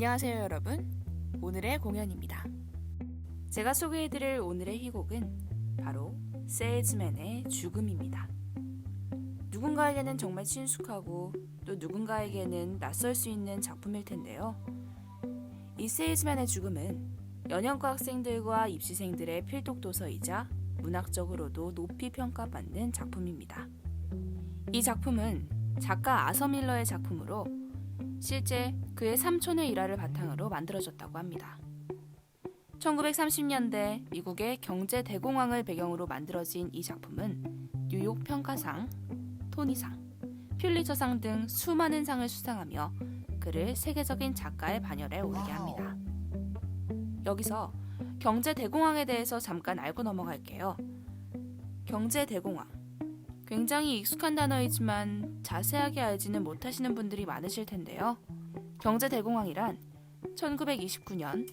안녕하세요 여러분, 오늘의 공연입니다. 제가 소개해드릴 오늘의 희곡은 바로 세일즈맨의 죽음입니다. 누군가에게는 정말 친숙하고 또 누군가에게는 낯설 수 있는 작품일 텐데요. 이 세일즈맨의 죽음은 연영과 학생들과 입시생들의 필독도서이자 문학적으로도 높이 평가받는 작품입니다. 이 작품은 작가 아서 밀러의 작품으로 실제 그의 삼촌의 일화를 바탕으로 만들어졌다고 합니다. 1930년대 미국의 경제 대공황을 배경으로 만들어진 이 작품은 뉴욕 평가상, 토니상, 퓰리처상 등 수많은 상을 수상하며 그를 세계적인 작가의 반열에 오르게 합니다. 여기서 경제 대공황에 대해서 잠깐 알고 넘어갈게요. 경제 대공황. 굉장히 익숙한 단어이지만 자세하게 알지는 못하시는 분들이 많으실 텐데요. 경제 대공황이란 1929년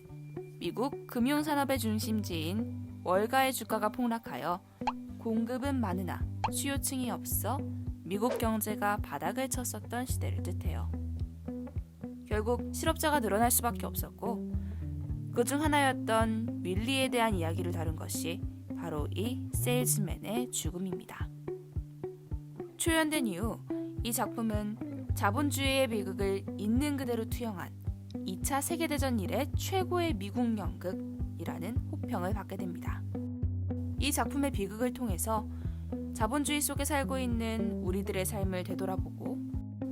미국 금융산업의 중심지인 월가의 주가가 폭락하여 공급은 많으나 수요층이 없어 미국 경제가 바닥을 쳤었던 시대를 뜻해요. 결국 실업자가 늘어날 수밖에 없었고 그중 하나였던 윌리에 대한 이야기를 다룬 것이 바로 이 세일즈맨의 죽음입니다. 초연된 이후 이 작품은 자본주의의 비극을 있는 그대로 투영한 2차 세계대전 이래 최고의 미국 연극이라는 호평을 받게 됩니다. 이 작품의 비극을 통해서 자본주의 속에 살고 있는 우리들의 삶을 되돌아보고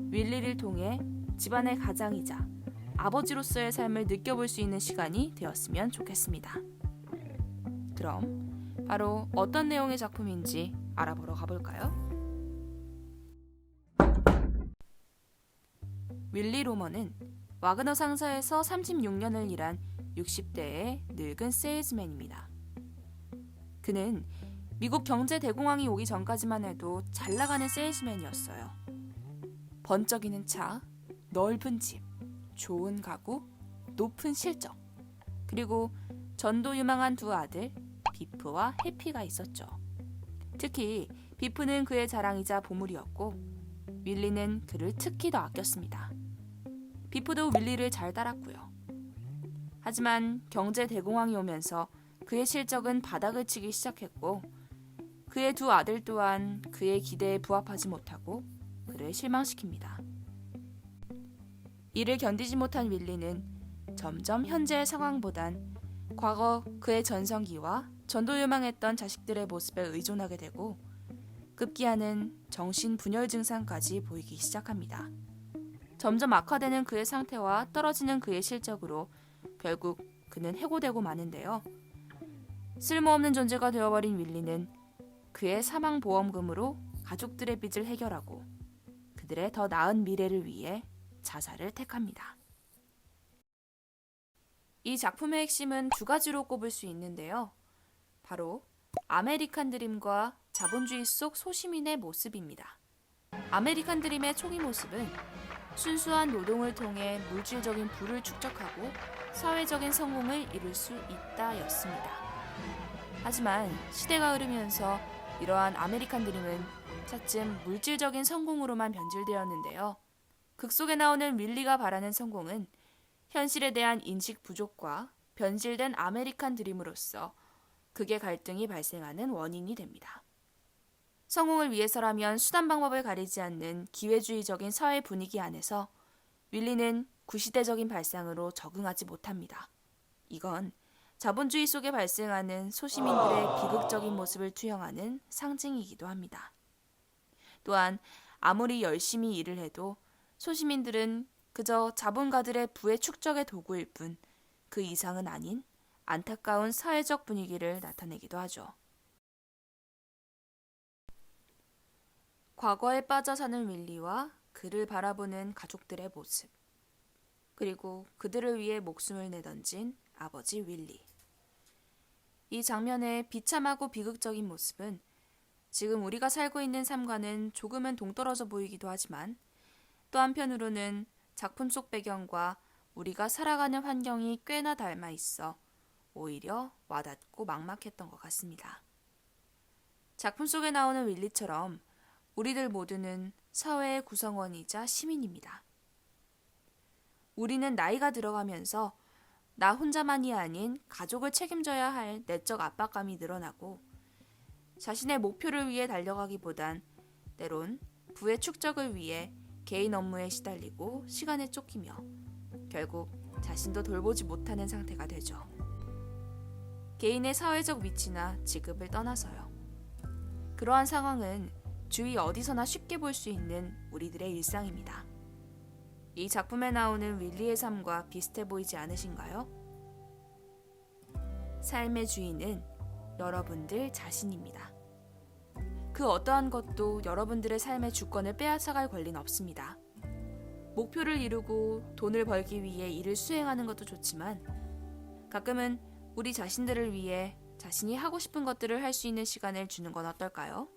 윌리를 통해 집안의 가장이자 아버지로서의 삶을 느껴볼 수 있는 시간이 되었으면 좋겠습니다. 그럼 바로 어떤 내용의 작품인지 알아보러 가볼까요? 윌리 로먼은 와그너 상사에서 36년을 일한 60대의 늙은 세일즈맨입니다. 그는 미국 경제 대공황이 오기 전까지만 해도 잘 나가는 세일즈맨이었어요. 번쩍이는 차, 넓은 집, 좋은 가구, 높은 실적, 그리고 전도 유망한 두 아들, 비프와 해피가 있었죠. 특히 비프는 그의 자랑이자 보물이었고 윌리는 그를 특히 더 아꼈습니다. 비프도 윌리를 잘 따랐고요. 하지만 경제 대공황이 오면서 그의 실적은 바닥을 치기 시작했고 그의 두 아들 또한 그의 기대에 부합하지 못하고 그를 실망시킵니다. 이를 견디지 못한 윌리는 점점 현재의 상황보단 과거 그의 전성기와 전도유망했던 자식들의 모습에 의존하게 되고 급기야는 정신분열 증상까지 보이기 시작합니다. 점점 악화되는 그의 상태와 떨어지는 그의 실적으로 결국 그는 해고되고 마는데요. 쓸모없는 존재가 되어버린 윌리는 그의 사망보험금으로 가족들의 빚을 해결하고 그들의 더 나은 미래를 위해 자살을 택합니다. 이 작품의 핵심은 두 가지로 꼽을 수 있는데요. 바로 아메리칸 드림과 자본주의 속 소시민의 모습입니다. 아메리칸 드림의 초기 모습은 순수한 노동을 통해 물질적인 부를 축적하고 사회적인 성공을 이룰 수 있다였습니다. 하지만 시대가 흐르면서 이러한 아메리칸 드림은 차츰 물질적인 성공으로만 변질되었는데요. 극 속에 나오는 윌리가 바라는 성공은 현실에 대한 인식 부족과 변질된 아메리칸 드림으로서 극의 갈등이 발생하는 원인이 됩니다. 성공을 위해서라면 수단 방법을 가리지 않는 기회주의적인 사회 분위기 안에서 윌리는 구시대적인 발상으로 적응하지 못합니다. 이건 자본주의 속에 발생하는 소시민들의 비극적인 모습을 투영하는 상징이기도 합니다. 또한 아무리 열심히 일을 해도 소시민들은 그저 자본가들의 부의 축적의 도구일 뿐 그 이상은 아닌 안타까운 사회적 분위기를 나타내기도 하죠. 과거에 빠져 사는 윌리와 그를 바라보는 가족들의 모습, 그리고 그들을 위해 목숨을 내던진 아버지 윌리. 이 장면의 비참하고 비극적인 모습은 지금 우리가 살고 있는 삶과는 조금은 동떨어져 보이기도 하지만 또 한편으로는 작품 속 배경과 우리가 살아가는 환경이 꽤나 닮아 있어 오히려 와닿고 막막했던 것 같습니다. 작품 속에 나오는 윌리처럼 우리들 모두는 사회의 구성원이자 시민입니다. 우리는 나이가 들어가면서 나 혼자만이 아닌 가족을 책임져야 할 내적 압박감이 늘어나고 자신의 목표를 위해 달려가기보단 때론 부의 축적을 위해 개인 업무에 시달리고 시간에 쫓기며 결국 자신도 돌보지 못하는 상태가 되죠. 개인의 사회적 위치나 직급을 떠나서요. 그러한 상황은 주위 어디서나 쉽게 볼 수 있는 우리들의 일상입니다. 이 작품에 나오는 윌리의 삶과 비슷해 보이지 않으신가요? 삶의 주인은 여러분들 자신입니다. 그 어떠한 것도 여러분들의 삶의 주권을 빼앗아갈 권리는 없습니다. 목표를 이루고 돈을 벌기 위해 일을 수행하는 것도 좋지만 가끔은 우리 자신들을 위해 자신이 하고 싶은 것들을 할 수 있는 시간을 주는 건 어떨까요?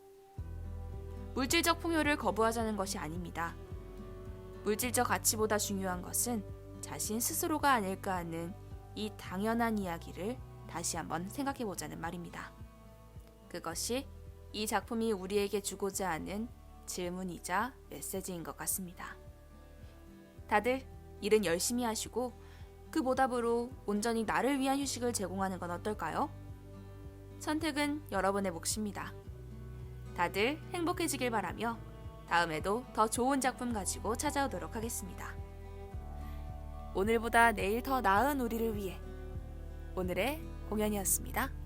물질적 풍요를 거부하자는 것이 아닙니다. 물질적 가치보다 중요한 것은 자신 스스로가 아닐까 하는 이 당연한 이야기를 다시 한번 생각해보자는 말입니다. 그것이 이 작품이 우리에게 주고자 하는 질문이자 메시지인 것 같습니다. 다들 일은 열심히 하시고 그 보답으로 온전히 나를 위한 휴식을 제공하는 건 어떨까요? 선택은 여러분의 몫입니다. 다들 행복해지길 바라며 다음에도 더 좋은 작품 가지고 찾아오도록 하겠습니다. 오늘보다 내일 더 나은 우리를 위해 오늘의 공연이었습니다.